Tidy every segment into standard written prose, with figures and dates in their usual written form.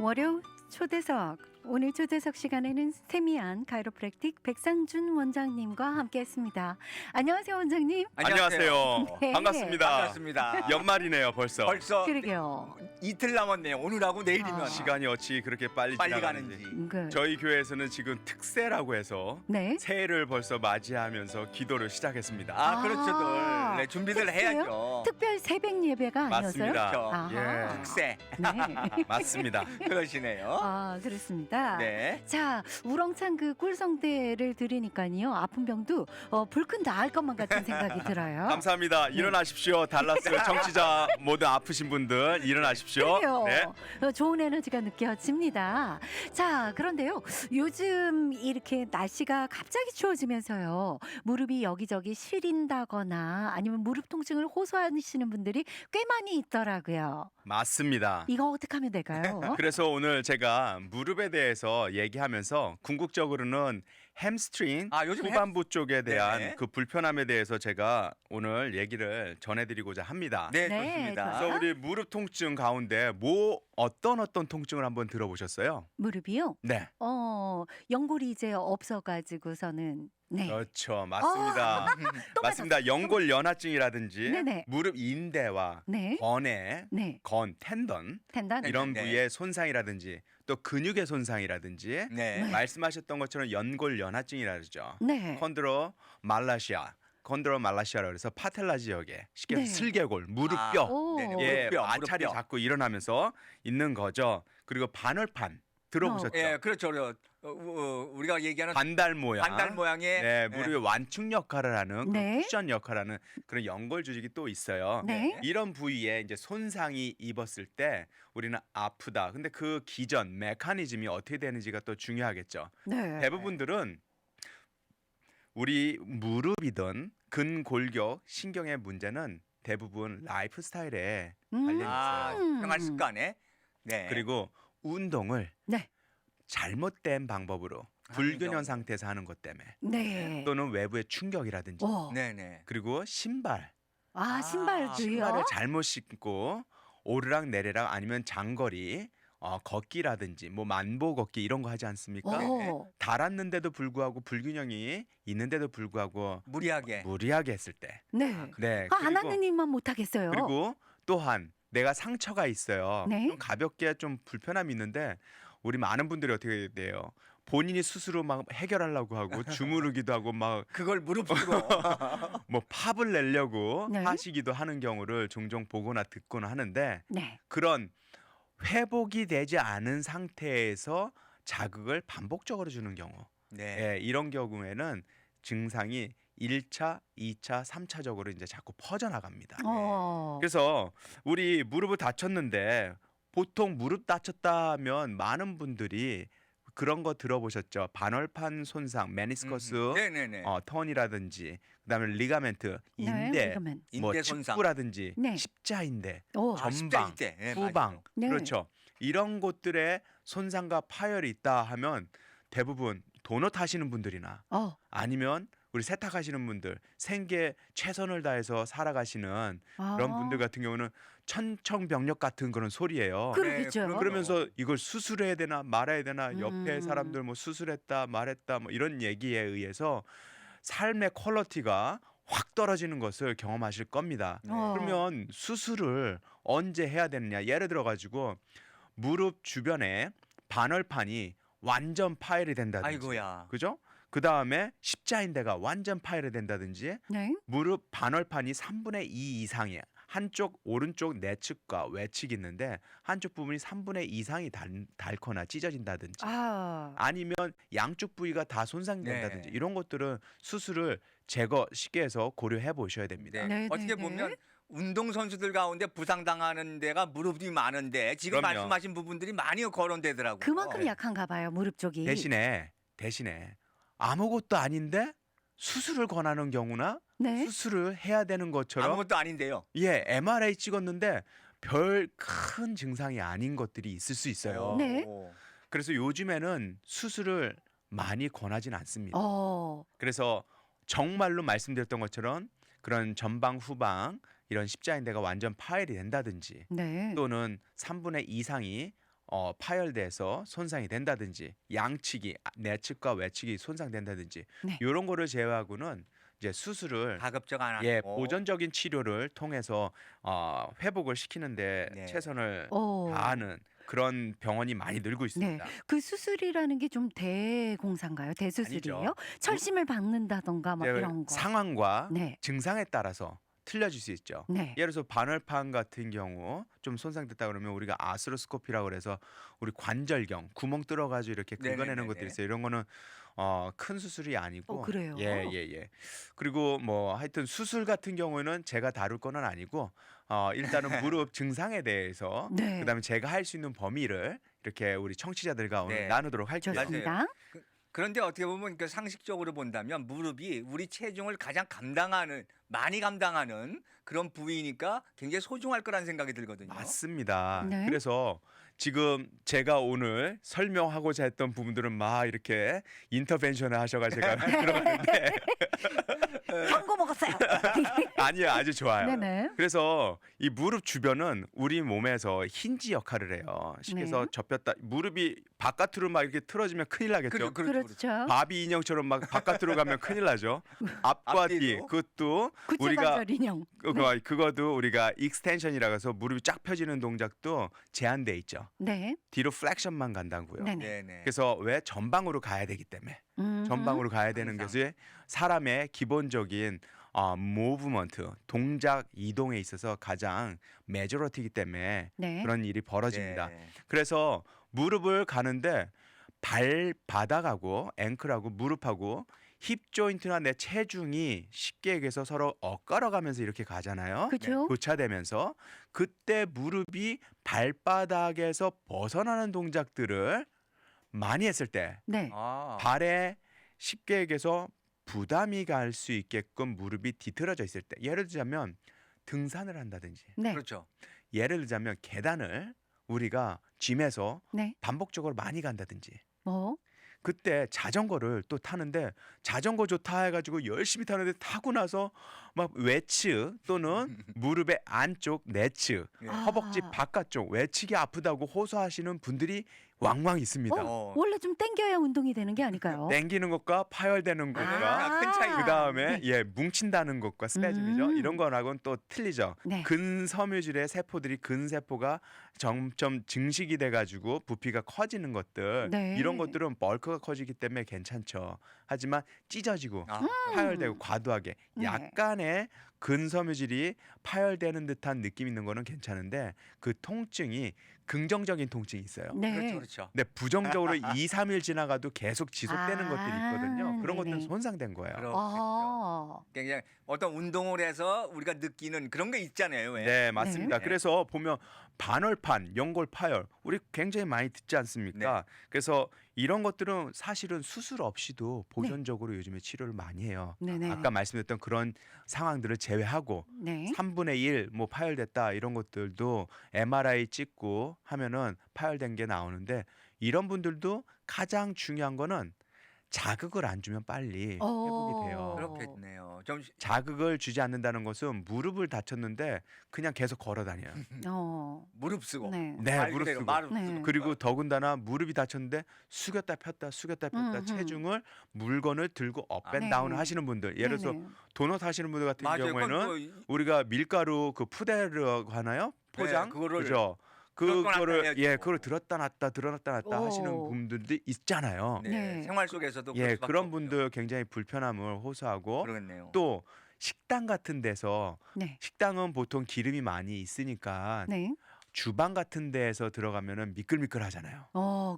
월요 초대석. 오늘 초대석 시간에는 세미안 카이로프랙틱 백상준 원장님과 함께했습니다. 안녕하세요, 원장님. 안녕하세요. 네. 반갑습니다. 반갑습니다. 연말이네요, 벌써. 그러게요. 이틀 남았네요. 오늘하고 내일이면 아. 시간이 어찌 그렇게 빨리 가는지. 지나가는지. 저희 교회에서는 지금 특세라고 해서 네. 새해를 벌써 맞이하면서 기도를 시작했습니다. 그렇죠. 네, 준비들 특세요? 해야죠. 특별 새벽 예배가 아니었어요? 맞습니다. 그렇죠. 아하. 예. 특세. 네. 맞습니다. 그러시네요. 아, 그렇습니다. 네. 자, 우렁찬 그 꿀성대를 들으니까요. 아픈 병도 불끈 나을 것만 같은 생각이 들어요. 감사합니다. 일어나십시오. 달라스 청취자 모두 아프신 분들 일어나십시오. 그래요. 네. 좋은 에너지가 느껴집니다. 자, 그런데요. 요즘 이렇게 날씨가 갑자기 추워지면서요. 무릎이 여기저기 시린다거나 아니면 무릎 통증을 호소하시는 분들이 꽤 많이 있더라고요. 맞습니다. 이거 어떻게 하면 될까요? 그래서 오늘 제가 무릎에 대해서 얘기하면서 궁극적으로는 햄스트링 요즘 후반부 쪽에 대한 네네. 그 불편함에 대해서 제가 오늘 얘기를 전해드리고자 합니다. 네, 네, 좋습니다. 좋아요. 그래서 우리 무릎 통증 가운데 어떤 통증을 한번 들어보셨어요? 무릎이요? 네. 연골이 이제 없어가지고서는 네. 그렇죠. 맞습니다. 맞습니다. 연골 연화증이라든지 네네. 무릎 인대와 네. 건의 네. 텐던 텐단. 이런 네. 부위의 손상이라든지 또 근육의 손상이라든지 네. 말씀하셨던 것처럼 연골 연화증이라 그러죠. 네. 콘드로말라시아라고 해서 파텔라 지역에 쉽게 네. 슬개골, 무릎뼈 오. 네네. 예, 무릎뼈, 마찰이 무릎뼈. 자꾸 일어나면서 있는 거죠. 그리고 반월판 들어보셨죠? 예, 그렇죠. 우리가 얘기하는 반달 모양. 반달 모양의 네, 무릎의 완충 역할을 하는 네. 쿠션 역할을 하는 그런 연골 조직이 또 있어요. 네. 이런 부위에 이제 손상이 입었을 때 우리는 아프다. 근데 그 기전 메커니즘이 어떻게 되는지가 또 중요하겠죠. 네. 대부분들은 우리 무릎이든 근골격 신경의 문제는 대부분 라이프 스타일에 관련이 있어요. 생활 습관에. 네. 그리고 운동을 네. 잘못된 방법으로 불균형 상태에서 하는 것 때문에 네. 또는 외부의 충격이라든지 네네. 그리고 신발을 신발도요? 잘못 신고 오르락 내리락 아니면 장거리 걷기라든지 뭐 만보 걷기 이런 거 하지 않습니까? 오. 달았는데도 불구하고 불균형이 있는데도 불구하고 무리하게. 했을 때 네. 네. 안 하는 일만 못하겠어요. 그리고 또한 내가 상처가 있어요. 네. 좀 가볍게 좀 불편함이 있는데 우리 많은 분들이 어떻게 돼요? 본인이 스스로 막 해결하려고 하고 주무르기도 하고 막 그걸 무릅쓰고. 뭐 팝을 내려고 네. 하시기도 하는 경우를 종종 보거나 듣거나 하는데 네. 그런 회복이 되지 않은 상태에서 자극을 반복적으로 주는 경우 네. 예, 이런 경우에는 증상이 1차, 2차, 3차적으로 이제 자꾸 퍼져나갑니다. 그래서 우리 무릎을 다쳤는데 보통 무릎 다쳤다면 많은 분들이 그런 거 들어보셨죠? 반월판 손상, 메니스커스 네네네. 턴이라든지 그다음에 리가멘트, 네, 인대, 리가멘트. 뭐 인대 손상. 측부라든지 네. 십자인대, 오. 전방, 십자인대. 네, 후방 네. 그렇죠. 이런 곳들에 손상과 파열이 있다 하면 대부분 도넛 하시는 분들이나 아니면 우리 세탁하시는 분들 생계 최선을 다해서 살아가시는 그런 분들 같은 경우는 천청병력 같은 그런 소리예요. 그러겠죠. 네, 그러면서 이걸 수술해야 되나 말아야 되나 옆에 사람들 뭐 수술했다 말했다 뭐 이런 얘기에 의해서 삶의 퀄리티가 확 떨어지는 것을 경험하실 겁니다. 그러면 수술을 언제 해야 되느냐? 예를 들어 가지고 무릎 주변에 반월판이 완전 파열이 된다든지, 아이고야. 그죠? 그 다음에 십자인대가 완전 파열이 된다든지, 네. 무릎 반월판이 3분의 2 이상이 한쪽 오른쪽 내측과 외측이 있는데 한쪽 부분이 3분의 2 이상이 닳거나 찢어진다든지 아니면 양쪽 부위가 다 손상된다든지 네. 이런 것들은 수술을 제거 시기에서 고려해 보셔야 됩니다. 네, 어떻게 네, 보면 네. 운동선수들 가운데 부상당하는 데가 무릎이 많은데 지금 그럼요. 말씀하신 부분들이 많이 거론되더라고요. 그만큼 약한가 봐요, 무릎 쪽이. 대신에 아무것도 아닌데 수술을 권하는 경우나 네. 수술을 해야 되는 것처럼 아무것도 아닌데요. MRI 찍었는데 별 큰 증상이 아닌 것들이 있을 수 있어요. 네. 그래서 요즘에는 수술을 많이 권하진 않습니다. 그래서 정말로 말씀드렸던 것처럼 그런 전방 후방 이런 십자인대가 완전 파열이 된다든지 네. 또는 3분의 2 이상이 파열돼서 손상이 된다든지 양측이 내측과 외측이 손상된다든지 네. 이런 거를 제외하고는 이제 수술을 가급적 안 하고. 예, 보존적인 치료를 통해서 회복을 시키는데 네. 최선을 오. 다하는 그런 병원이 많이 늘고 네. 있습니다. 그 수술이라는 게 좀 대공사인가요? 대수술이에요? 아니죠. 철심을 박는다던가 뭐 이제 이런 거. 상황과 네. 증상에 따라서 틀려질 수 있죠. 네. 예를 들어서 바늘판 같은 경우 좀 손상됐다 그러면 우리가 아스로스코피라고 그래서 우리 관절경 구멍 뚫어가지고 이렇게 긁어내는 네네네네. 것들이 있어요. 이런 거는 큰 수술이 아니고 그래요? 예. 그리고 뭐 하여튼 수술 같은 경우에는 제가 다룰 거는 아니고 일단은 무릎 증상에 대해서 네. 그다음에 제가 할 수 있는 범위를 이렇게 우리 청취자들과 오늘 네. 나누도록 할게요. 맞아요. 좋습니다. 그런데 어떻게 보면 그 상식적으로 본다면 무릎이 우리 체중을 가장 많이 감당하는 그런 부위니까 굉장히 소중할 거라는 생각이 들거든요. 맞습니다. 네. 그래서 지금 제가 오늘 설명하고자 했던 부분들은 막 이렇게 인터벤션을 하셔가지고 제가 들어갔는데 광고 먹었어요. 아니요, 아주 좋아요. 네네. 그래서 이 무릎 주변은 우리 몸에서 힌지 역할을 해요. 쉽게 해서 네. 접혔다 무릎이 바깥으로 막 이렇게 틀어지면 큰일 나겠죠. 그렇죠. 바비 인형처럼 막 바깥으로 가면 큰일 나죠. 앞과 뒤 앞뒤로. 그것도 우리가 구체관절 인형. 그거도 우리가 익스텐션이라고 해서 무릎이 쫙 펴지는 동작도 제한돼 있죠. 네. 뒤로 플렉션만 간다고요. 네네. 네네. 그래서 왜 전방으로 가야 되기 때문에 전방으로 가야 되는 항상. 것이 사람의 기본적인 모브먼트 동작 이동에 있어서 가장 메저러티이기 때문에 네. 그런 일이 벌어집니다. 네. 그래서 무릎을 가는데 발바닥하고 앵클하고 무릎하고 힙 조인트나 내 체중이 쉽게 얘기해서 서로 엇갈아가면서 이렇게 가잖아요. 그죠? 교차되면서 그때 무릎이 발바닥에서 벗어나는 동작들을 많이 했을 때 네. 아. 발에 쉽게 얘기해서 부담이 갈 수 있게끔 무릎이 뒤틀어져 있을 때 예를 들자면 등산을 한다든지 네. 그렇죠. 예를 들자면 계단을 우리가 짐에서 네. 반복적으로 많이 간다든지 뭐? 그때 자전거를 또 타는데 자전거 좋다 해가지고 열심히 타는데 타고 나서 막 외측 또는 무릎의 안쪽 내측 예. 허벅지 아. 바깥쪽 외측이 아프다고 호소하시는 분들이 왕왕 있습니다. 어. 원래 좀 땡겨야 운동이 되는 게 아닐까요? 땡기는 것과 파열되는 것과 큰 차이. 그 다음에 네. 뭉친다는 것과 스패즘이죠. 이런 거하고는 또 틀리죠. 네. 근섬유질의 세포들이 근세포가 점점 증식이 돼가지고 부피가 커지는 것들 네. 이런 것들은 벌크가 커지기 때문에 괜찮죠. 하지만 찢어지고 아. 파열되고 과도하게 네. 약간의 근섬유질이 파열되는 듯한 느낌 있는 거는 괜찮은데 그 통증이 긍정적인 통증이 있어요. 네. 그렇죠, 그렇죠. 근데 부정적으로 2, 3일 지나가도 계속 지속되는 것들이 있거든요. 그런 네네. 것들은 손상된 거예요. 그렇겠죠. 아. 굉장히 어떤 운동을 해서 우리가 느끼는 그런 게 있잖아요. 왜? 네, 맞습니다. 네. 그래서 보면 반월판, 연골 파열 우리 굉장히 많이 듣지 않습니까? 네. 그래서 이런 것들은 사실은 수술 없이도 보존적으로 요즘에 치료를 많이 해요. 네네. 아까 말씀드렸던 그런 상황들을 제외하고 네. 3분의 1 뭐 파열됐다 이런 것들도 MRI 찍고 하면은 파열된 게 나오는데 이런 분들도 가장 중요한 거는 자극을 안 주면 빨리 회복이 돼요. 그렇겠네요. 좀 자극을 주지 않는다는 것은 무릎을 다쳤는데 그냥 계속 걸어 다녀요. 무릎 쓰고. 네. 네, 말 무릎 그대로 쓰고. 무릎 네. 쓰고. 그리고 더군다나 무릎이 다쳤는데 숙였다 폈다 숙였다 폈다 음흠. 체중을 물건을 들고 업앤 네. 다운을 하시는 분들 예를 들어서 네네. 도넛 하시는 분들 같은 맞아요. 경우에는 그건 우리가 밀가루 그 푸데르 하나요? 포장? 네, 그거를 그죠? 들었다 놨다 그거를 해야죠. 예, 그걸 들었다 놨다 하시는 오. 분들도 있잖아요. 네. 네. 생활 속에서도 예, 그럴 수밖에 그런 없죠. 분들 굉장히 불편함을 호소하고 그러겠네요. 또 식당 같은 데서 네. 식당은 보통 기름이 많이 있으니까 네. 주방 같은 데에서 들어가면은 미끌미끌하잖아요.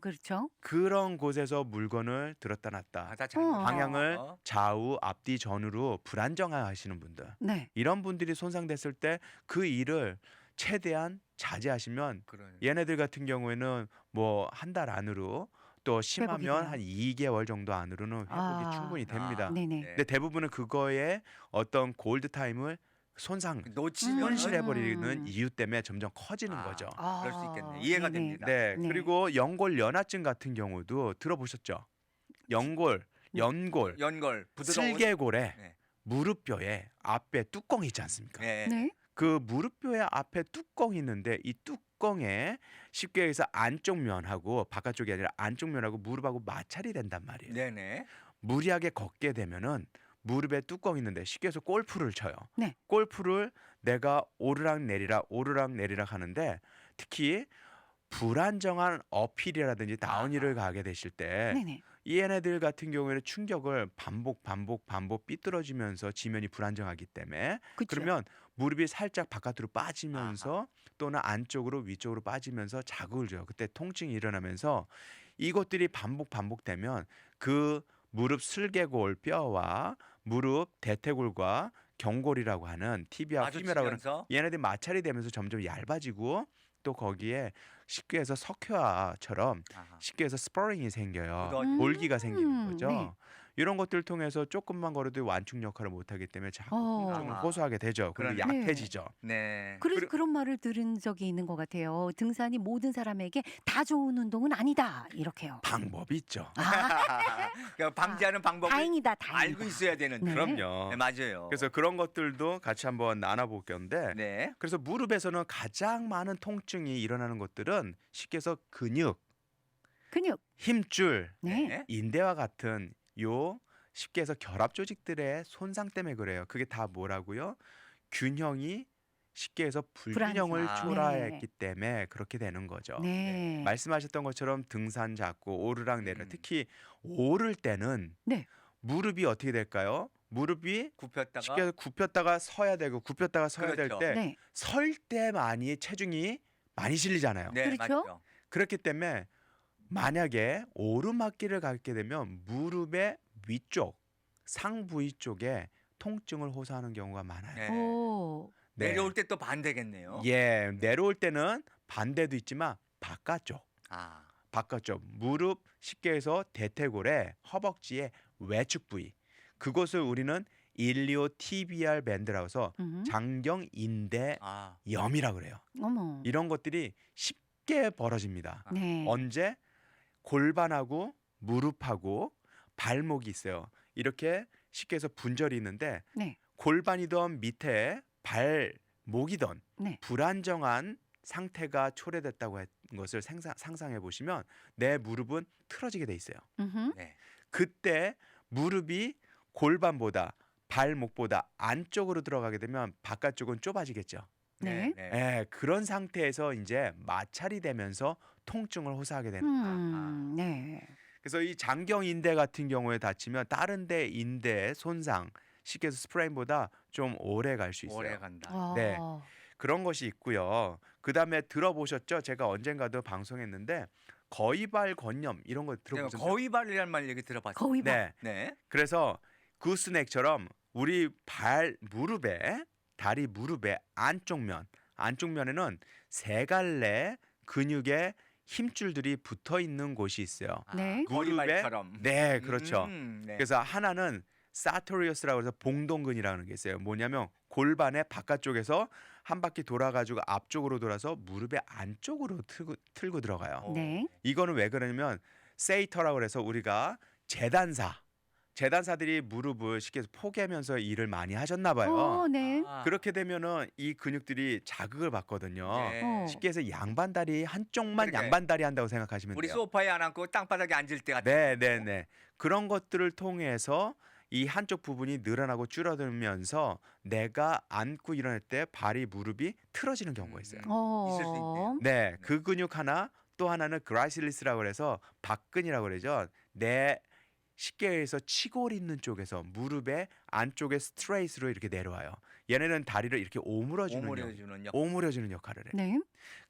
그렇죠. 그런 곳에서 물건을 들었다 놨다 아, 다 잘못 방향을 어? 좌우 앞뒤 전으로 불안정하시는 분들 네. 이런 분들이 손상됐을 때 그 일을 최대한 자제하시면 그런. 얘네들 같은 경우에는 뭐 한 달 안으로 또 심하면 돼요. 한 2개월 정도 안으로는 회복이 아. 충분히 됩니다. 네네. 네. 근데 대부분은 그거에 어떤 골드 타임을 손상 놓치면 손실해버리는 이유 때문에 점점 커지는 아. 거죠. 그럴 수 있겠네. 이해가 네네. 됩니다. 네, 네. 그리고 연골 연화증 같은 경우도 들어보셨죠? 연골, 연골, 연골 부드러운. 슬개골에 네. 무릎뼈에 앞에 뚜껑이 있지 않습니까? 네. 네. 그 무릎뼈의 앞에 뚜껑이 있는데 이 뚜껑 뚜껑에 쉽게 얘기해서 안쪽 면하고 바깥쪽이 아니라 안쪽 면하고 무릎하고 마찰이 된단 말이에요. 네네. 무리하게 걷게 되면은 무릎에 뚜껑이 있는데 쉽게 해서 골프를 쳐요. 네. 골프를 내가 오르락 내리락 하는데 특히 불안정한 어필이라든지 다운힐을 가게 되실 때 네네. 이 얘네들 같은 경우에는 충격을 반복 삐뚤어지면서 지면이 불안정하기 때문에 그쵸. 그러면 무릎이 살짝 바깥으로 빠지면서 또는 안쪽으로 위쪽으로 빠지면서 자극을 줘요. 그때 통증이 일어나면서 이것들이 반복되면 그 무릎 슬개골 뼈와 무릎 대퇴골과 경골이라고 하는 티비아 피메라고 하는 마주치면서 얘네들이 마찰이 되면서 점점 얇아지고 또 거기에 쉽게 해서 석회화처럼 아하. 쉽게 해서 스퍼링이 생겨요. 그거- 골기가 생기는 거죠. 네. 이런 것들 통해서 조금만 걸어도 완충 역할을 못하기 때문에 자꾸 어. 통증을 아하. 호소하게 되죠. 그리고 그러네. 약해지죠. 네. 그래서 그런 말을 들은 적이 있는 것 같아요. 등산이 모든 사람에게 다 좋은 운동은 아니다. 이렇게요. 방법이 있죠. 아, 그러니까 방지하는 방법을 다행이다, 다행이다. 알고 있어야 되는데. 네. 그럼요. 네, 맞아요. 그래서 그런 것들도 같이 한번 나눠볼 건데 네. 그래서 무릎에서는 가장 많은 통증이 일어나는 것들은 쉽게 해서 근육, 근육. 힘줄, 네. 인대와 같은 요 쉽게 해서 결합 조직들의 손상 때문에 그래요. 그게 다 뭐라고요? 균형이 쉽게 해서 불균형을 불안정. 초래했기 때문에 그렇게 되는 거죠. 네. 말씀하셨던 것처럼 등산 잡고 오르락 내리락 음. 특히 오를 때는 네. 무릎이 어떻게 될까요? 무릎이 굽혔다가 쉽게 해서 굽혔다가 서야 되고 굽혔다가 서야 그렇죠. 될 때 네. 설 때 많이 체중이 많이 실리잖아요. 네, 그렇죠? 맞죠. 그렇기 때문에 만약에 오르막길을 가게 되면 무릎의 위쪽 상부위 쪽에 통증을 호소하는 경우가 많아요. 네. 오. 네. 내려올 때 또 반대겠네요. 예, 내려올 때는 반대도 있지만 아. 바깥쪽 무릎 쉽게 해서 대퇴골의 허벅지의 외축 부위 그것을 우리는 일리오티비알 밴드라고 해서 장경 인대 아. 염이라고 그래요. 어머. 이런 것들이 쉽게 벌어집니다. 네. 언제 골반하고 무릎하고 발목이 있어요. 이렇게 쉽게 해서 분절이 있는데 네. 골반이던 밑에 발목이던 네. 불안정한 상태가 초래됐다고 한 것을 상상해 보시면 내 무릎은 틀어지게 돼 있어요. 음흠. 네. 그때 무릎이 골반보다 발목보다 안쪽으로 들어가게 되면 바깥쪽은 좁아지겠죠. 네. 예, 그런 상태에서 이제 마찰이 되면서 통증을 호소하게 되는 거예요. 네. 그래서 이 장경인대 같은 경우에 다치면 다른 데 인대 손상, 쉽게 해서 스프레인보다 좀 오래 갈 수 있어요. 오래 간다. 네. 어. 그런 것이 있고요. 그다음에 들어보셨죠? 제가 언젠가도 방송했는데 거위발 건염 이런 거 내가 들어보셨죠? 거위발이란 말 얘기 들어봤어요. 거위발. 네. 네. 그래서 구스넥처럼 우리 발 무릎에 다리 무릎의 안쪽면에는 세 갈래 근육의 힘줄들이 붙어 있는 곳이 있어요. 네. 거위발처럼. 네, 그렇죠. 네. 그래서 하나는 사토리어스라고 해서 봉동근이라는 게 있어요. 뭐냐면 골반의 바깥쪽에서 한 바퀴 돌아가지고 앞쪽으로 돌아서 무릎의 안쪽으로 틀고 들어가요. 네. 이거는 왜 그러냐면 세이터라고 해서 우리가 재단사들이 무릎을 쉽게 해서 포개면서 일을 많이 하셨나 봐요. 네. 아. 그렇게 되면은 이 근육들이 자극을 받거든요. 네. 어. 쉽게 해서 양반다리 한쪽만 그러니까요. 양반다리 한다고 생각하시면 우리 돼요. 소파에 안 앉고 땅바닥에 앉을 때 같은. 네, 네, 네. 그런 것들을 통해서 이 한쪽 부분이 늘어나고 줄어들면서 내가 앉고 일어날 때 발이 무릎이 틀어지는 경우가 있어요. 있을 수 있네요. 네, 그 근육 하나 또 하나는 그라실리스라고 해서 박근이라고 그러죠. 내 쉽게 해서 치골 있는 쪽에서 무릎의 안쪽에 스트레이트로 이렇게 내려와요. 얘네는 다리를 이렇게 오므려주는 역. 오므려주는 역할을 해. 네.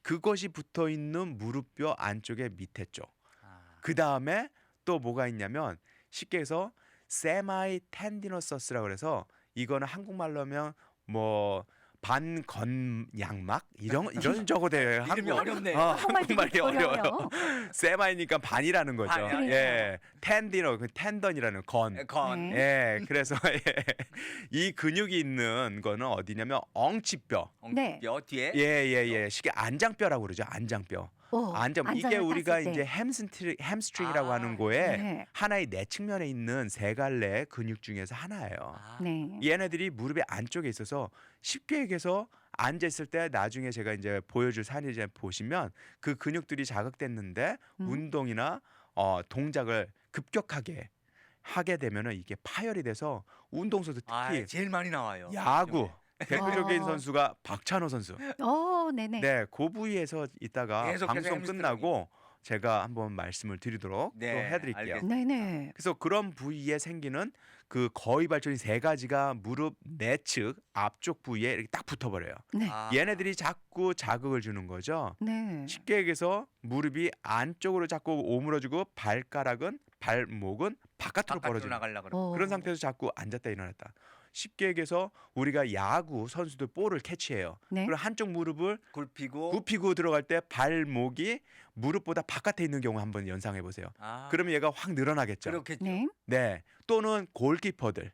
그것이 붙어 있는 무릎뼈 안쪽의 밑에 쪽. 아. 그 다음에 또 뭐가 있냐면 쉽게 해서 세마이 텐디노서스라고 그래서 이거는 한국말로 하면 뭐 반건양막 이런 적어 돼요. 이름이 어렵네요. 한국말이 되게 어려워요. 세마이니까 반이라는 거죠. 반이요? 예, 텐디노 그 텐던이라는 건. 건. 네. 예, 그래서 이 근육이 있는 거는 어디냐면 엉치뼈. 네. 뼈 뒤에. 예. 쉽게 안장뼈라고 그러죠. 안장뼈. 이게 안장을 우리가 땄을 때. 이제 햄스트링이라고 아, 하는 거에 네. 하나의 내측면에 있는 세 갈래 근육 중에서 하나예요. 아. 네. 얘네들이 무릎의 안쪽에 있어서 쉽게 얘기해서 앉아 있을 때 나중에 제가 이제 보여줄 사진 이제 보시면 그 근육들이 자극됐는데 음. 운동이나 동작을 급격하게 하게 되면은 이게 파열이 돼서 운동선수 아, 특히 제일 많이 나와요. 야구 대표적인 어. 선수가 박찬호 선수. 네네. 네, 그 부위에서 이따가 계속해서 방송 햄스트링이. 끝나고 제가 한번 말씀을 드리도록 또 네, 해드릴게요. 알겠습니다. 네네. 그래서 그런 부위에 생기는 그 거위 발전이 세 가지가 무릎 내측 앞쪽 부위에 이렇게 딱 붙어버려요. 네. 아, 얘네들이 자꾸 자극을 주는 거죠. 네. 쉽게 얘기해서 무릎이 안쪽으로 자꾸 오므러지고 발가락은 발목은 바깥으로 바깥으로 벌어지는 나가려 그러고. 그런 상태에서 자꾸 앉았다 일어났다. 쉽게 얘기해서 우리가 야구 선수들 볼을 캐치해요. 네. 그리고 한쪽 무릎을 굴피고. 굽히고 들어갈 때 발목이 무릎보다 바깥에 있는 경우 한번 연상해 보세요. 아, 그러면 얘가 확 늘어나겠죠. 그렇겠죠. 네. 네. 또는 골키퍼들.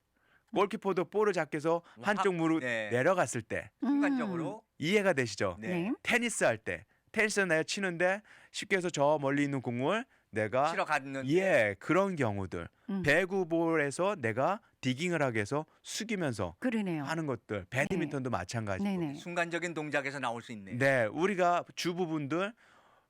골키퍼도 볼을 잡기 위해서 한쪽 무릎 네. 내려갔을 때 순간적으로. 이해가 되시죠? 네. 네. 테니스 할 때 테니스는 내가 치는데 쉽게 해서 저 멀리 있는 공을 내가 치러 갔는데. 예 그런 경우들 음. 배구볼에서 내가 디깅을 하기 위해서 숙이면서 그러네요. 하는 것들 배드민턴도 마찬가지고 네네. 순간적인 동작에서 나올 수 있네요. 네 우리가 주부분들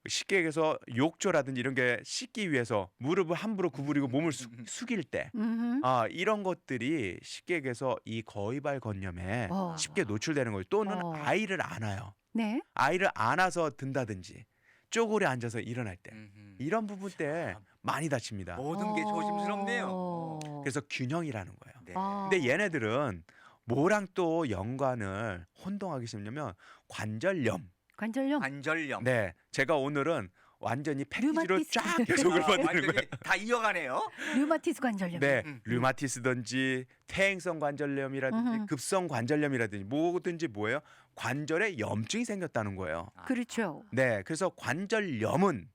쉽게 얘기해서 욕조라든지 이런 게 씻기 위해서 무릎을 함부로 구부리고 몸을 숙일 때 음흠. 이런 것들이 쉽게 얘기해서 이 거위발 건염에 어. 쉽게 노출되는 거예요. 또는 어. 아이를 안아요. 네. 아이를 안아서 든다든지 쪼그려 앉아서 일어날 때 음흠. 이런 부분 때 많이 다칩니다. 모든 게 조심스럽네요. 어. 그래서 균형이라는 거예요. 네. 근데 얘네들은 뭐랑 또 연관을 혼동하기 싫냐면 관절염. 관절염. 관절염. 네, 제가 오늘은 완전히 패키지로 류마티스. 쫙 계속을 만드는 완전히 거예요. 다 이어가네요. 류마티스 관절염. 네, 음. 류마티스든지 퇴행성 관절염이라든지 음흠. 급성 관절염이라든지 뭐든지 뭐예요? 관절에 염증이 생겼다는 거예요. 아, 그렇죠. 네, 그래서 관절염은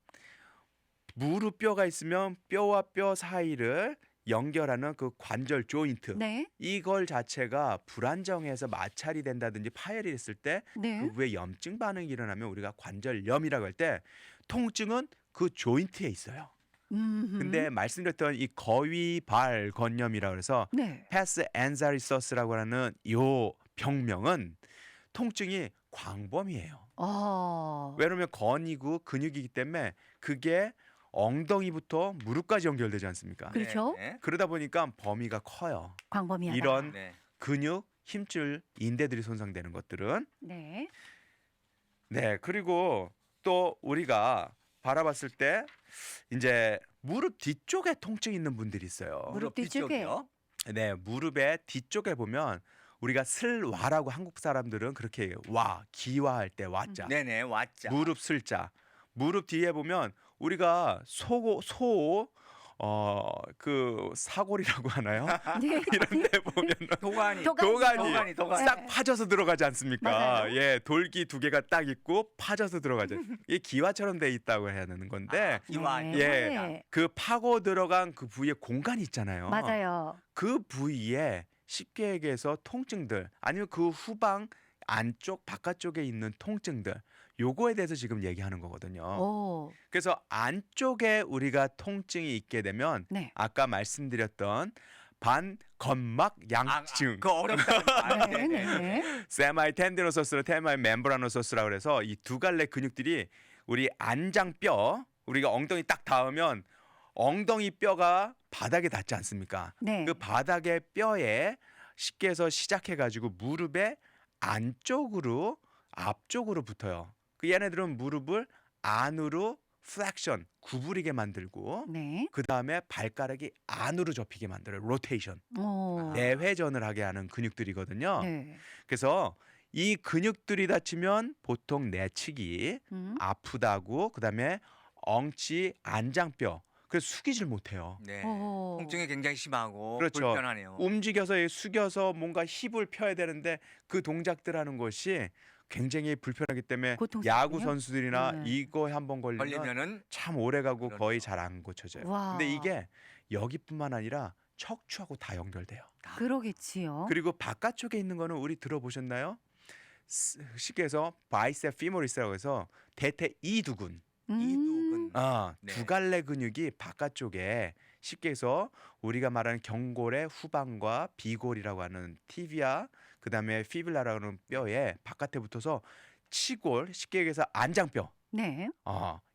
무릎뼈가 있으면 뼈와 뼈 사이를 연결하는 그 관절 조인트 네. 이걸 자체가 불안정해서 마찰이 된다든지 파열이 됐을 때 네. 그 후에 염증 반응이 일어나면 우리가 관절염이라고 할 때 통증은 그 조인트에 있어요. 음흠. 근데 말씀드렸던 이 거위발 건염이라고 해서 네. 패스 엔자리서스라고 하는 요 병명은 통증이 광범위해요. 왜냐면 건이고 근육이기 때문에 그게 엉덩이부터 무릎까지 연결되지 않습니까? 그렇죠. 네. 그러다 보니까 범위가 커요. 광범위하다. 이런 네. 근육, 힘줄, 인대들이 손상되는 것들은 네. 네 그리고 또 우리가 바라봤을 때 이제 무릎 뒤쪽에 통증 있는 분들이 있어요. 무릎 뒤쪽에. 뒤쪽이요? 네 무릎의 뒤쪽에 보면 우리가 슬와라고 한국 사람들은 그렇게 해요. 와 기와할 때 와자 네네, 왔자. 무릎 슬자 무릎 뒤에 보면 우리가 그 사골이라고 하나요? 네. 이런 데 보면은 도가니. 도가니. 도가니. 싹 파져서 들어가지 않습니까? 맞아요. 예, 돌기 두 개가 딱 있고 파져서 들어가죠. 이게 기와처럼 돼 있다고 해야 되는 건데 아, 기와니. 네. 예. 그 파고 들어간 그 부위에 공간이 있잖아요. 맞아요. 그 부위에 쉽게 얘기해서 통증들 아니면 그 후방 안쪽 바깥쪽에 있는 통증들 요거에 대해서 지금 얘기하는 거거든요. 오. 그래서 안쪽에 우리가 통증이 있게 되면 네. 아까 말씀드렸던 반건막 양증 그 어렵다. 네. 네. 세마이 텐디노소스랑 세마이 멤브라노소스라고 그래서 이 두 갈래 근육들이 우리 안장뼈 우리가 엉덩이 딱 닿으면 엉덩이 뼈가 바닥에 닿지 않습니까? 네. 그 바닥의 뼈에 쉽게 해서 시작해 가지고 무릎의 안쪽으로 앞쪽으로 붙어요. 그 얘네들은 무릎을 안으로 플렉션 구부리게 만들고 네. 그 다음에 발가락이 안으로 접히게 만들어요. 로테이션 오. 내회전을 하게 하는 근육들이거든요. 네. 그래서 이 근육들이 다치면 보통 내측이 아프다고 그다음에 엉치 안장뼈 그래서 숙이질 못해요. 네. 오. 통증이 굉장히 심하고 그렇죠. 불편하네요. 움직여서 숙여서 뭔가 힙을 펴야 되는데 그 동작들 하는 것이 굉장히 불편하기 때문에 고통스럽군요. 야구 선수들이나 네. 이거 한번 걸리면 걸리면은 참 오래 가고 그렇죠. 거의 잘 안 고쳐져요. 와. 근데 이게 여기뿐만 아니라 척추하고 다 연결돼요. 그러겠지요. 그리고 바깥쪽에 있는 거는 우리 들어보셨나요? 쉽게 해서 바이셉 피모리스라고 해서 대퇴 이두근. 이두근. 네. 두 갈래 근육이 바깥쪽에 쉽게 해서 우리가 말하는 경골의 후방과 비골이라고 하는 티비아 그다음에 피빌라라고 하는 뼈에 바깥에 붙어서 치골, 쉽게 얘기해서 안장뼈, 네.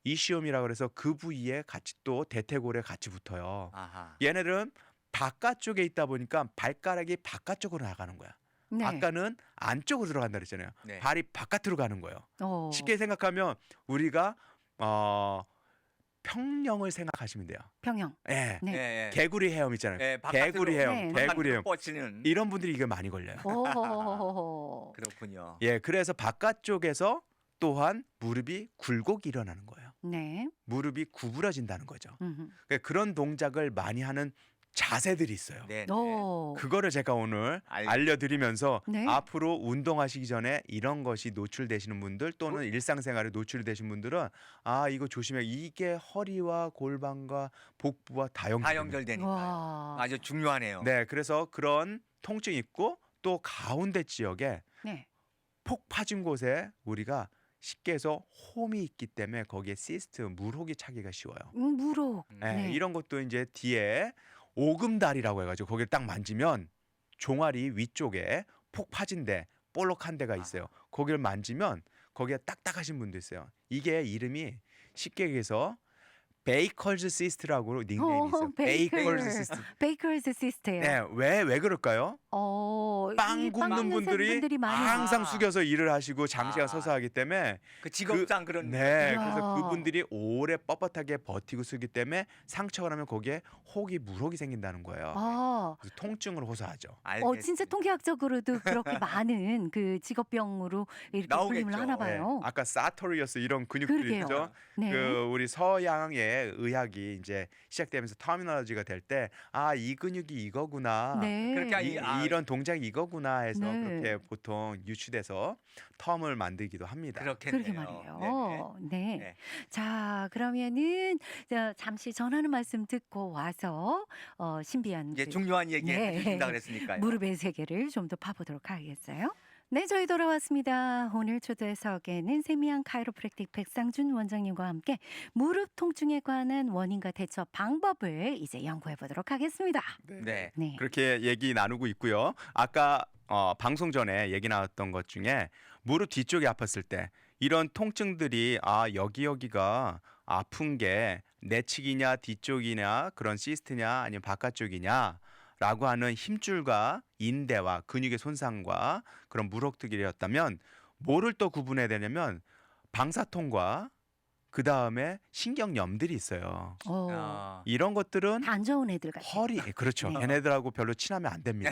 이시움이라고 그래서 그 부위에 같이 또 대퇴골에 같이 붙어요. 아하. 얘네들은 바깥쪽에 있다 보니까 발가락이 바깥쪽으로 나가는 거야. 네. 아까는 안쪽으로 들어간다 그랬잖아요. 네. 발이 바깥으로 가는 거예요. 어. 쉽게 생각하면 우리가 평령을 생각하시면 돼요. 평형. 예. 네. 예, 예. 개구리 헤엄 있잖아요. 예, 바깥으로, 개구리 헤엄, 네. 개구리 바깥으로 헤엄. 뻗치는. 이런 분들이 이게 많이 걸려요. 오. 그렇군요. 예, 그래서 바깥쪽에서 또한 무릎이 굴곡 일어나는 거예요. 네. 무릎이 구부러진다는 거죠. 음흠. 그러니까 그런 동작을 많이 하는 자세들이 있어요. 네. 네. 오. 그거를 제가 오늘 알- 알려드리면서 네. 앞으로 운동하시기 전에 이런 것이 노출되시는 분들 또는 일상생활에 노출되신 분들은 이거 조심해. 이게 허리와 골반과 복부와 다 다 연결돼요. 연결되니까 와. 아주 중요하네요. 네, 그래서 그런 통증이 있고 또 가운데 지역에 네. 폭 파진 곳에 우리가 쉽게 해서 홈이 있기 때문에 거기에 시스트, 물혹이 차기가 쉬워요. 무록. 네, 네. 이런 것도 이제 뒤에 오금다리라고 해가지고 거기를 딱 만지면 종아리 위쪽에 폭 파진데 볼록한 데가 있어요. 거기를 만지면 거기에 딱딱하신 분도 있어요. 이게 이름이 쉽게 얘기해서 베이커즈 시스트라고 닉네임이 있어요. 베이커즈 시스트. 베이커즈 시스트예요. 네, 왜 그럴까요? 빵 이 굽는 빵 분들이 많이 항상 숙여서 일을 하시고 장시간 아. 서서 하기 때문에 그 직업상 그런. 네, 이야. 그래서 그분들이 오래 뻣뻣하게 버티고 쓰기 때문에 상처가 나면 거기에 혹이 물혹이 생긴다는 거예요. 그래서 통증을 호소하죠. 진짜 통계학적으로도 그렇게 많은 그 직업병으로 이렇게 나오겠죠. 불림을 하나 봐요. 아까 사토리어스 이런 그러게요. 근육들이죠. 네. 그 우리 서양의 의학이 이제 시작되면서 터미널로지가 될 때 이 근육이 이거구나. 네. 그렇게 이런 동작이 이거구나 해서 네. 그렇게 보통 유추돼서 텀을 만들기도 합니다. 그렇겠네요. 그러게 말이에요. 네. 네. 자, 그러면은 잠시 전하는 말씀 듣고 와서 신비한 이제 그 중요한 얘기 네. 해준다 그랬으니까요. 무릎의 세계를 좀 더 파보도록 하겠어요. 네, 저희 돌아왔습니다. 오늘 초대석에는 세미한 카이로프랙틱 백상준 원장님과 함께 무릎 통증에 관한 원인과 대처 방법을 이제 연구해 보도록 하겠습니다. 네. 네. 그렇게 얘기 나누고 있고요. 아까 방송 전에 얘기 나왔던 것 중에 무릎 뒤쪽이 아팠을 때 이런 통증들이 여기가 아픈 게 내측이냐 뒤쪽이냐 그런 시스트냐 아니면 바깥쪽이냐 라고 하는 힘줄과 인대와 근육의 손상과 그런 무릎뜨기였다면 뭐를 또 구분해야 되냐면 방사통과 그 다음에 신경염들이 있어요. 아, 이런 것들은 다 안 좋은 애들 같아요. 허리 그렇죠. 네. 얘네들하고 별로 친하면 안 됩니다.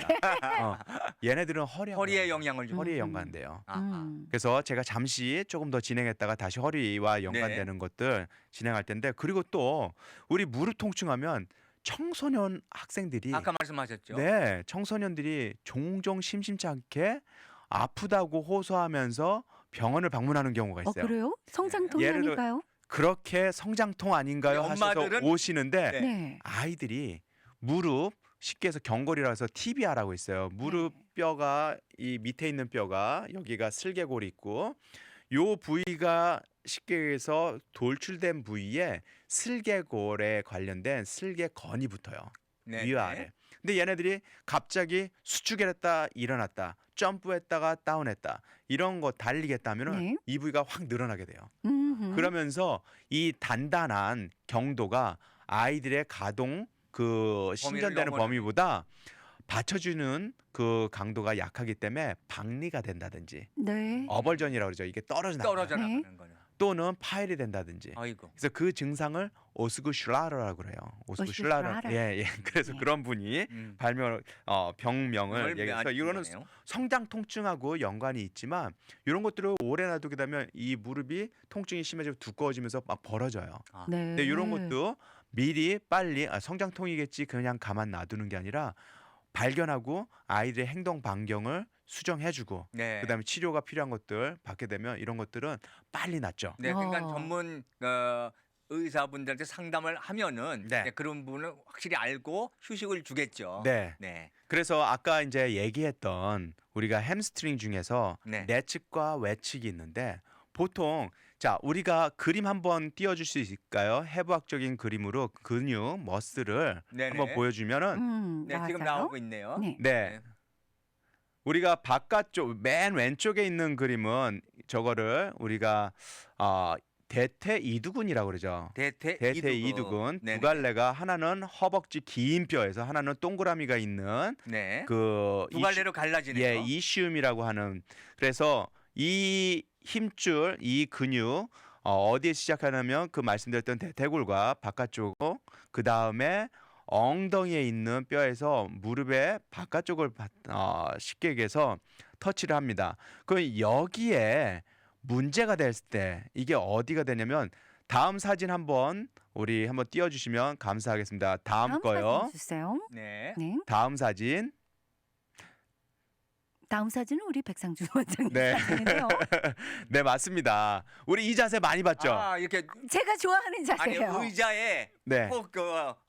얘네들은 허리에 영향을 좀. 허리에 연관돼요. 아하. 그래서 제가 잠시 조금 더 진행했다가 다시 허리와 연관되는 것들 진행할 텐데 그리고 또 우리 무릎 통증하면 청소년 학생들이 아까 말씀하셨죠. 네 청소년들이 종종 심심치 않게 아프다고 호소하면서 병원을 방문하는 경우가 있어요. 그래요? 성장통이 예를 들어- 아닐까요? 그렇게 성장통 아닌가요? 하셔서 엄마들은- 오시는데 네. 네. 아이들이 무릎 쉽게 해서 경골이라고 해서 티비아라고 있어요. 무릎 네. 뼈가 이 밑에 있는 뼈가 여기가 슬개골이 있고 요 부위가 쉽게 해서 돌출된 부위에 슬개골에 관련된 슬개건이 붙어요. 네, 위와 네. 아래. 근데 얘네들이 갑자기 수축했다 일어났다 점프했다가 다운했다 이런 거 달리겠다면은 네. 이 부위가 확 늘어나게 돼요. 음흠. 그러면서 이 단단한 경도가 아이들의 가동 그 신전되는 넘어서는- 범위보다 받쳐주는 그 강도가 약하기 때문에 박리가 된다든지 네. 어벌전이라고 그러죠. 이게 떨어져 떨어져 나가요. 나가는 거는. 또는 파열이 된다든지. 아이고. 그래서 그 증상을 오스구슐라르라고 그래요. 오스구슐라르. 오스구슐라르. 예. 그래서 네. 그런 분이 음. 병명을 그걸 얘기해서 아주 이거는 중요하네요. 성장 통증하고 연관이 있지만 이런 것들을 오래 놔두게 되면 이 무릎이 통증이 심해지고 두꺼워지면서 막 벌어져요. 네. 근데 이런 것도 미리 빨리 성장통이겠지 그냥 가만 놔두는 게 아니라 발견하고 아이들의 행동 반경을 수정해주고 네. 그다음에 치료가 필요한 것들 받게 되면 이런 것들은 빨리 낫죠. 네, 그러니까 어. 전문 의사분들한테 상담을 하면은 네. 네, 그런 부분을 확실히 알고 휴식을 주겠죠. 네. 네. 그래서 아까 이제 얘기했던 우리가 햄스트링 중에서 네. 내측과 외측이 있는데 보통 자 우리가 그림 한번 띄워줄 수 있을까요? 해부학적인 그림으로 근육 머슬을 네네. 한번 보여주면은 네, 지금 나왔어요? 나오고 있네요. 네. 네 우리가 바깥쪽 맨 왼쪽에 있는 그림은 저거를 우리가 대퇴 이두근이라고 그러죠. 대퇴 대퇴 이두근 네네. 두 갈래가 하나는 허벅지 긴 뼈에서 하나는 동그라미가 있는 네. 그 두 갈래로 갈라지네요. 예, 이시움이라고 하는 그래서 이 힘줄, 이 근육 어디에 시작하냐면 그 말씀드렸던 대퇴골과 바깥쪽 그 다음에 엉덩이에 있는 뼈에서 무릎의 바깥쪽을 쉽게 얘기해서 터치를 합니다. 그럼 여기에 문제가 됐을 때 이게 어디가 되냐면 다음 사진 우리 한번 띄워주시면 감사하겠습니다. 다음 거요. 사진 주세요. 네. 네. 다음 사진. 다음 사진은 우리 백상준 원장님 네. 사진인데요. 네 맞습니다. 우리 이 자세 많이 봤죠? 아, 이렇게 제가 좋아하는 아니 자세예요. 의자에 네. 꼭 그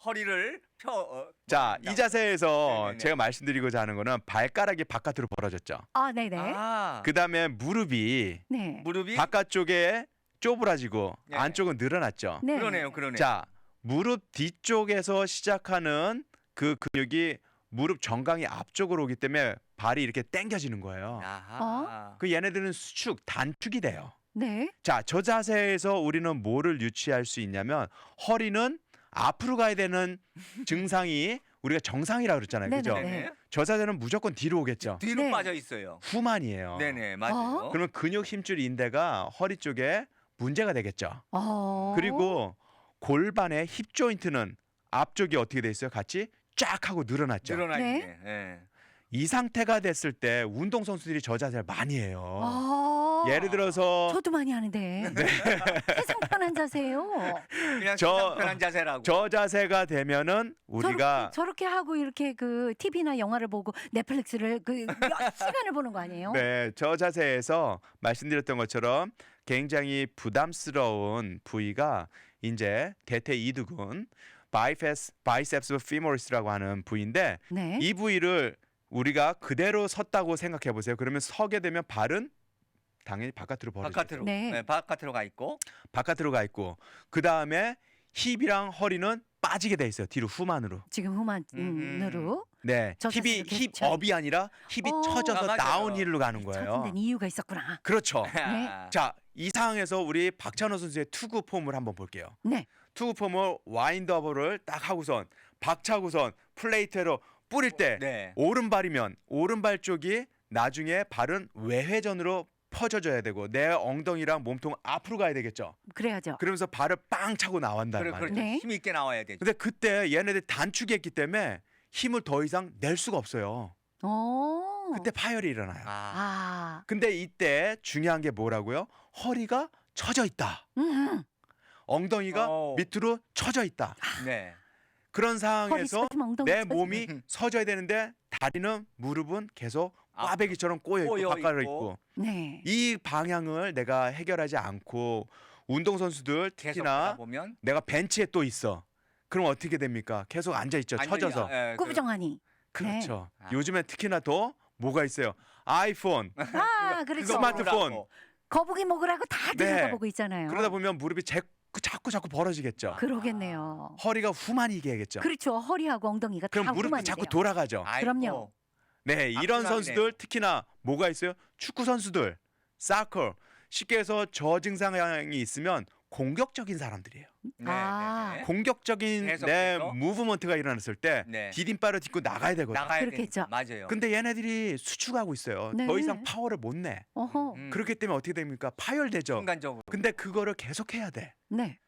허리를 펴 자, 이 자세에서 네네네. 제가 말씀드리고자 하는 거는 발가락이 바깥으로 벌어졌죠. 아, 네네. 아, 그다음에 무릎이 네. 무릎이 바깥쪽에 쪼그라지고 네. 안쪽은 늘어났죠. 네. 그러네요. 자, 무릎 뒤쪽에서 시작하는 그 근육이 무릎 정강이 앞쪽으로 오기 때문에 발이 이렇게 당겨지는 거예요. 아하. 그 얘네들은 수축, 단축이 돼요. 네. 자, 저 자세에서 우리는 뭐를 유치할 수 있냐면 허리는 앞으로 가야 되는 증상이 우리가 정상이라고 그랬잖아요. 그죠? 네네. 네네. 저 자세는 무조건 뒤로 오겠죠. 뒤로 네. 빠져 있어요. 후만이에요. 네네 맞아요. 그러면 근육 힘줄 인대가 허리 쪽에 문제가 되겠죠. 그리고 골반의 힙 조인트는 앞쪽이 어떻게 돼 있어요? 같이 쫙 하고 늘어났죠. 늘어나 네. 있네. 예. 이 상태가 됐을 때 운동 선수들이 저 자세를 많이 해요. 예를 들어서 어. 저도 많이 하는데. 세상 편한 자세요. 그냥 저- 편한 자세라고. 저 자세가 되면은 우리가 저렇게 하고 이렇게 그 TV나 영화를 보고 넷플릭스를 그 몇 시간을 보는 거 아니에요? 네, 저 자세에서 말씀드렸던 것처럼 굉장히 부담스러운 부위가 이제 대퇴 이두근 바이셉스 femoris라고 하는 부위인데 네. 이 부위를 우리가 그대로 섰다고 생각해 보세요. 그러면 서게 되면 발은 당연히 바깥으로 벌어지죠. 바깥으로. 네. 네. 바깥으로 가 있고. 바깥으로 가 있고 그 다음에 힙이랑 허리는 빠지게 돼 있어요. 뒤로 후만으로. 지금 후만으로 네, 저 힙이 자세로 계속 힙업이 아니라 힙이 쳐져서 맞아요. 다운힐로 가는 거예요. 처분된 이유가 있었구나. 그렇죠. 아. 자, 이 상황에서 우리 박찬호 선수의 투구 폼을 한번 볼게요. 네. 투구 폼을 와인드업을 딱 하고선 박차고선 플레이트로 뿌릴 때 네. 오른발이면 오른발 쪽이 나중에 발은 외회전으로 퍼져줘야 되고 내 엉덩이랑 몸통 앞으로 가야 되겠죠. 그래야죠. 그러면서 발을 빵 차고 나온단 그래, 말이에요. 그렇죠. 네. 힘 있게 나와야 되죠. 근데 그때 얘네들 단축이 했기 때문에 힘을 더 이상 낼 수가 없어요. 그때 파열이 일어나요. 아. 근데 이때 중요한 게 뭐라고요? 허리가 처져 있다. 엉덩이가 오. 밑으로 처져 있다. 네. 그런 허리 상황에서 처지면 엉덩이 내 처지면. 몸이 서져야 되는데 다리는 무릎은 계속 아, 꽈배기처럼 꼬여 있고 꼬여 바깥으로 있고. 있고 네. 이 방향을 내가 해결하지 않고 운동 선수들 계속 특히나 하다 보면 내가 벤치에 또 있어. 그럼 어떻게 됩니까? 계속 앉아 있죠. 처져서. 꾸부정하니. 그렇죠. 아. 요즘에 특히나 더 뭐가 있어요? 아이폰, 아, 그렇죠. 스마트폰. 거북이 먹으라고 다 네. 들여다보고 있잖아요. 그러다 보면 무릎이 자꾸 벌어지겠죠. 그러겠네요. 허리가 후만이게겠죠. 그렇죠. 허리하고 엉덩이가 그럼 다 무릎이 후만이 자꾸 돼요. 돌아가죠. 그럼요. 네, 이런 악순환이네요. 선수들 특히나 뭐가 있어요? 축구 선수들, 사커. 쉽게 해서 저 증상이 있으면 공격적인 사람들이에요. 네, 아. 네, 네. 공격적인 내 계속해서? 무브먼트가 일어났을 때 네. 디딤발을 딛고 나가야 되거든요. 나가야 그렇겠죠. 되니까. 맞아요. 근데 얘네들이 수축하고 있어요. 네. 더 이상 파워를 못 내. 어허. 그렇기 때문에 어떻게 됩니까? 파열되죠. 순간적으로. 근데 그거를 계속 해야 돼. 네.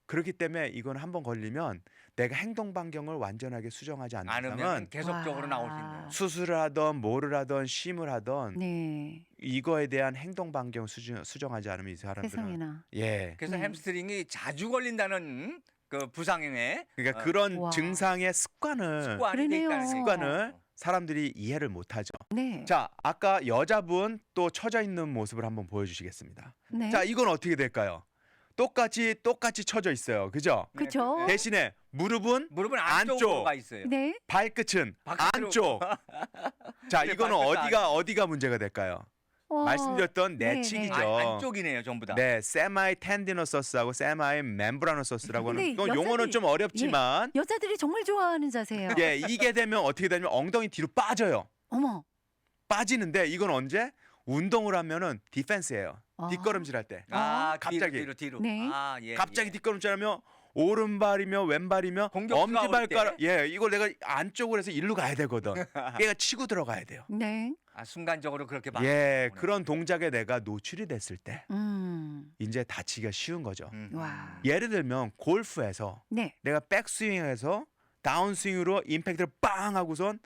그렇기 때문에 이건 한번 걸리면 내가 행동 반경을 완전하게 수정하지 않는 않으면 이상은 계속적으로 와. 나올 수 있네요. 수술을 하던 뭐를 하던 쉼을 하던 네. 이거에 대한 행동 반경 수정하지 않으면 이 사람들은 세상에나. 예. 그래서 네. 햄스트링이 자주 걸린다는 그 부상에 그러니까 그런 와. 증상의 습관을 습관이 돼 있다는 그러네요. 거죠. 습관을 사람들이 이해를 못 하죠. 네. 자, 아까 여자분 또 처져 있는 모습을 한번 보여 주시겠습니다. 네. 자, 이건 어떻게 될까요? 똑같이 네, 처져 있어요. 그죠? 그죠? 대신에 무릎은 무릎은 안쪽. 안쪽으로 가 있어요. 네. 발끝은 바깥으로. 안쪽. 자, 네, 이거는 발끝 어디가 문제가 될까요? 말씀드렸던 네, 내측이죠. 안쪽이네요, 전부 다. 네, 세마이 텐디노서스하고 세마이 멤브라노서스라고 하는 근데 이건 용어는 여자들이- 좀 어렵지만 여자들이 정말 좋아하는 자세요. 예, 이게 되면 어떻게 되냐면 엉덩이 뒤로 빠져요. 어머. 빠지는데 이건 언제? 운동을 하면은 디펜스예요. 아. 뒷걸음질할 때. 갑자기. 뒤로. 네. 갑자기 예. 뒷걸음질하면 오른발이며 왼발이며 공격수가 올 엄지발가락 이걸 내가 안쪽으로 해서 일로 가야 되거든. 얘가 치고 들어가야 돼요. 네. 순간적으로 그렇게 그런 동작에 내가 노출이 됐을 때 이제 다치기가 쉬운 거죠. 와. 예를 들면 골프에서 네. 내가 백스윙에서 다운스윙으로 임팩트를 빵 하고선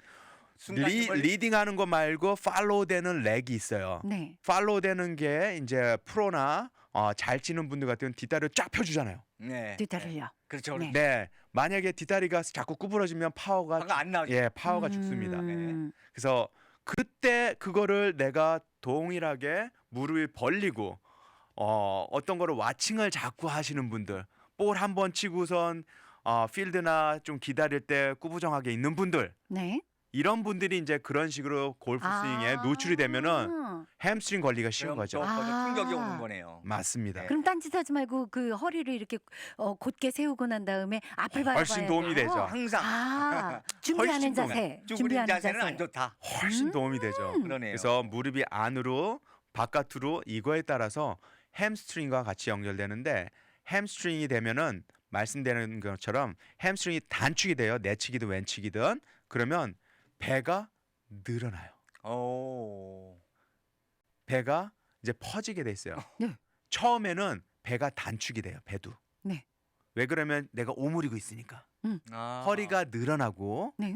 리딩하는 거 말고 팔로우 되는 렉이 있어요. 네. 팔로우 되는 게 이제 프로나 잘 치는 분들 같으면 뒷다리를 쫙 펴주잖아요. 네. 뒤다리요. 그렇죠. 네. 네, 만약에 뒷다리가 자꾸 구부러지면 파워가 안 나오죠. 파워가 죽습니다. 음. 그래서 그때 그거를 내가 동일하게 무릎이 벌리고 어떤 거를 와칭을 자꾸 하시는 분들, 볼 한 번 치고선 필드나 좀 기다릴 때 꾸부정하게 있는 분들, 네. 이런 분들이 이제 그런 식으로 골프 스윙에 노출이 되면은 햄스트링 걸리가 쉬운 거죠. 또 충격이 오는 거네요. 맞습니다. 그럼 딴짓하지 말고 그 허리를 이렇게 곧게 세우고 난 다음에 앞을 바라봐야 훨씬 도움이 돼요? 되죠. 항상 준비하는 훨씬 자세. 쭈그린 준비하는 자세는 자세. 안 좋다. 훨씬 도움이 되죠. 그러네요. 그래서 무릎이 안으로 바깥으로 이거에 따라서 햄스트링과 같이 연결되는데 햄스트링이 되면은 말씀드린 것처럼 햄스트링이 단축이 돼요. 내치기든 왼치기든. 그러면 배가 늘어나요. 오. 배가 이제 퍼지게 돼 있어요. 네. 처음에는 배가 단축이 돼요. 배도. 네. 왜 그러면 내가 오므리고 있으니까. 아. 허리가 늘어나고 네.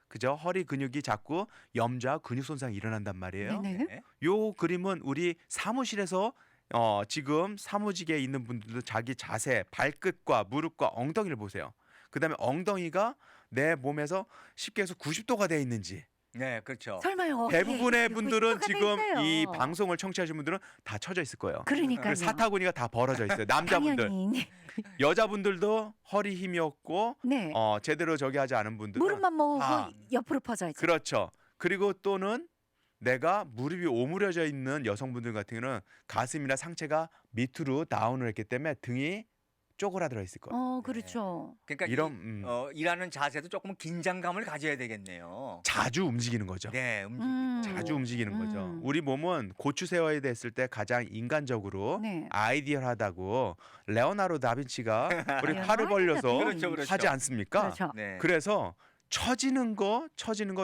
그죠? 허리 근육이 자꾸 염좌 근육 손상이 일어난단 말이에요. 네. 네. 요 그림은 우리 사무실에서 지금 사무직에 있는 분들도 자기 자세, 발끝과 무릎과 엉덩이를 보세요. 그다음에 엉덩이가 내 몸에서 쉽게 해서 90도가 돼 있는지. 네, 그렇죠. 설마요. 대부분의 분들은 90도가 돼 지금 있어요. 이 방송을 청취하시는 분들은 다 쳐져 있을 거예요. 그러니까요. 사타구니가 다 벌어져 있어요. 남자분들, 당연히. 여자분들도 허리 힘이 없고 네. 제대로 저기 하지 않은 분들은 무릎만 뭐 다. 옆으로 퍼져 있죠. 그렇죠. 그리고 또는 내가 무릎이 오므려져 있는 여성분들 같은 경우는 가슴이나 상체가 밑으로 다운을 했기 때문에 등이 쪼그라들어 있을 거예요. 그렇죠. 그러니까 이런 일하는 자세도 조금 긴장감을 가져야 되겠네요. 자주 움직이는 거죠. 네, 움직이고. 자주 움직이는 거죠. 음. 우리 몸은 고추 세워야 됐을 때 가장 인간적으로 네. 아이디얼하다고 레오나르도 다빈치가 우리 팔을 레오나르도 벌려서 다빈치. 그렇죠. 하지 않습니까? 그렇죠. 네. 그래서 처지는 거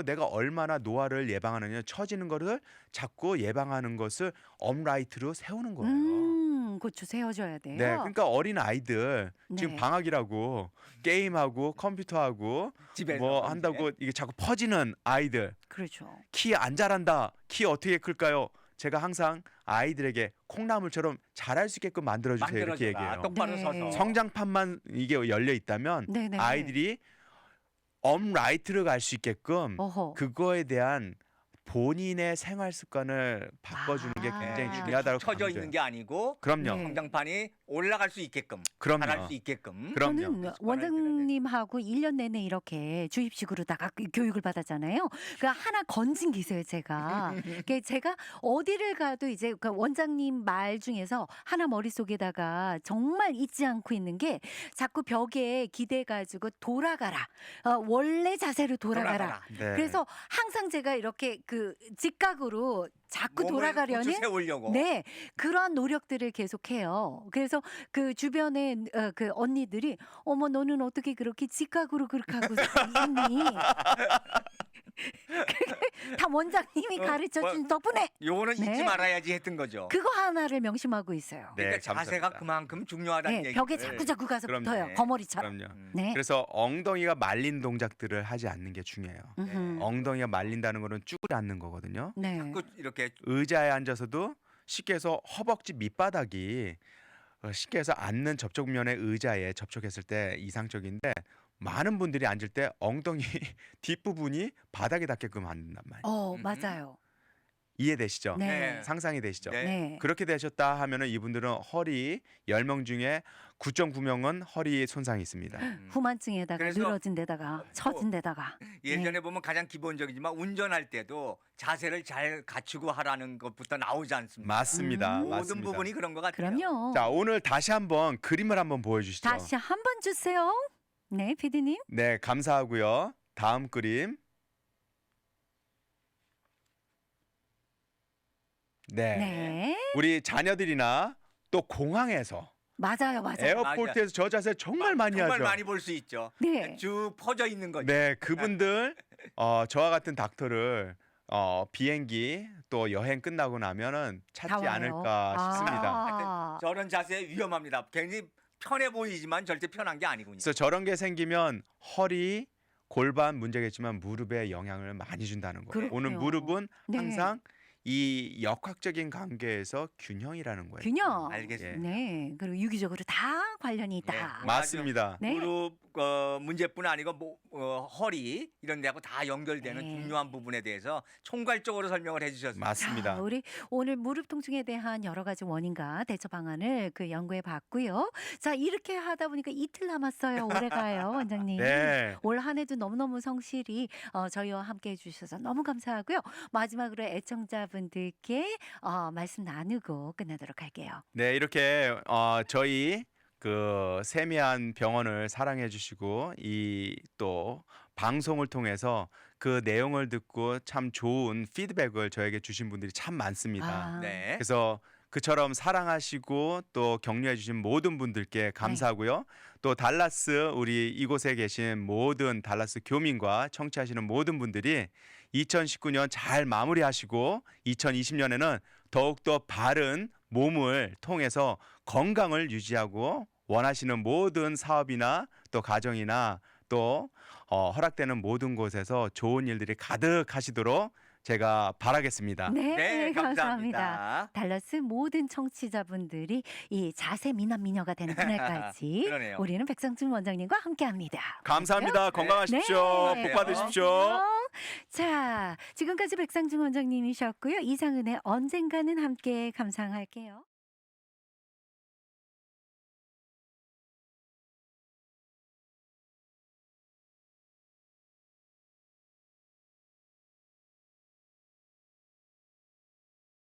내가 얼마나 노화를 예방하느냐, 처지는 거를 자꾸 예방하는 것을 업라이트로 세우는 거예요. 고추 세워줘야 돼요. 네, 그러니까 어린 아이들 지금 네. 방학이라고 게임하고 컴퓨터하고 집에서 뭐 한다고 이게 자꾸 퍼지는 아이들, 그렇죠. 키 안 자란다, 키 어떻게 클까요? 제가 항상 아이들에게 콩나물처럼 자랄 수 있게끔 만들어주세요 이렇게 얘기해요. 똑바로 네. 서서. 성장판만 이게 열려 있다면 네네. 아이들이 업라이트로 갈 수 있게끔 어허. 그거에 대한 본인의 생활 습관을 바꿔주는 게 굉장히 아. 중요하다고 쳐져 있는 게 아니고 그럼요. 네. 성장판이 올라갈 수 있게끔, 그럼요. 자랄 수 있게끔. 그럼요. 저는 원장님하고 1년 내내 이렇게 주입식으로다가 교육을 받았잖아요. 그러니까 하나 건진 게 있어요, 제가. 제가 어디를 가도 이제 그 원장님 말 중에서 하나 머릿속에다가 정말 잊지 않고 있는 게 자꾸 벽에 기대가지고 돌아가라. 원래 자세로 돌아가라. 네. 그래서 항상 제가 이렇게 그 직각으로 자꾸 몸을 돌아가려는 고추 세우려고. 네, 그런 노력들을 계속해요. 그래서 그 주변에 그 언니들이 어머 너는 어떻게 그렇게 직각으로 그렇게 하고 있니? 다 원장님이 가르쳐 준 덕분에 요거는 잊지 네. 말아야지 했던 거죠. 그거 하나를 명심하고 있어요. 네, 그러니까 자세가 감사합니다. 그만큼 중요하다는 네, 얘기를. 벽에 자꾸 가서 그럼요. 붙어요. 네. 거머리처럼. 그럼요. 네. 그래서 엉덩이가 말린 동작들을 하지 않는 게 중요해요. 음흠. 엉덩이가 말린다는 거는 쭈그려 앉는 거거든요. 네. 자꾸 이렇게 의자에 앉아서도 쉽게 해서 허벅지 밑바닥이 쉽게 해서 앉는 접촉면의 의자에 접촉했을 때 이상적인데 많은 분들이 앉을 때 엉덩이 뒷부분이 바닥에 닿게끔 앉는단 말이에요. 맞아요. 이해되시죠? 네. 상상이 되시죠? 네. 네. 그렇게 되셨다 하면은 이분들은 허리 10명 중에 9.9명은 허리 손상이 있습니다. 후만증에다가 그래서 늘어진 데다가 처진 데다가 예전에 보면 가장 기본적이지만 운전할 때도 자세를 잘 갖추고 하라는 것부터 나오지 않습니까? 맞습니다. 모든 맞습니다. 부분이 그런 것 같아요. 그럼요. 자, 오늘 다시 한번 그림을 한번 보여주시죠. 다시 한 번 주세요. 네, PD님. 네, 감사하고요. 다음 그림. 네. 네. 우리 자녀들이나 또 공항에서 맞아요, 맞아요. 에어포트에서 저 자세 정말 많이 정말 하죠. 많이 볼 수 있죠. 네. 쭉 퍼져 있는 거죠. 네, 그분들 저와 같은 닥터를 비행기 또 여행 끝나고 나면은 다 찾지 와요. 않을까 싶습니다. 아. 저런 자세 위험합니다. 굉장히 편해 보이지만 절대 편한 게 아니군요. 그래서 저런 게 생기면 허리, 골반 문제겠지만 무릎에 영향을 많이 준다는 거예요. 그렇군요. 오늘 무릎은 네. 항상 이 역학적인 관계에서 균형이라는 거예요. 균형. 알겠습니다. 네. 그리고 유기적으로 다 관련이 있다. 네. 맞습니다. 네. 무릎 문제뿐 아니고 허리 이런 데하고 다 연결되는 네. 중요한 부분에 대해서 총괄적으로 설명을 해주셨습니다. 맞습니다. 자, 우리 오늘 무릎 통증에 대한 여러 가지 원인과 대처 방안을 연구해 봤고요. 자, 이렇게 하다 보니까 이틀 남았어요. 올해가요, 원장님. 네. 올 한 해도 너무너무 성실히 저희와 함께 해주셔서 너무 감사하고요. 마지막으로 애청자분들께 말씀 나누고 끝나도록 할게요. 네, 이렇게 저희 그 세미한 병원을 사랑해 주시고 이 또 방송을 통해서 그 내용을 듣고 참 좋은 피드백을 저에게 주신 분들이 참 많습니다. 아, 네. 그래서 그처럼 사랑하시고 또 격려해 주신 모든 분들께 감사하고요. 또 달라스 우리 이곳에 계신 모든 달라스 교민과 청취하시는 모든 분들이 2019년 잘 마무리하시고 2020년에는 더욱더 바른 몸을 통해서 건강을 유지하고 원하시는 모든 사업이나 또 가정이나 또 허락되는 모든 곳에서 좋은 일들이 가득하시도록 제가 바라겠습니다. 네, 네, 감사합니다. 감사합니다. 달라스 모든 청취자분들이 이 자세 미남 미녀가 되는 그날까지 그러네요. 우리는 백상준 원장님과 함께합니다. 감사합니다. 건강하십시오. 네. 복 받으십시오. 안녕. 자, 지금까지 백상준 원장님이셨고요. 이상은의 언젠가는 함께 감상할게요.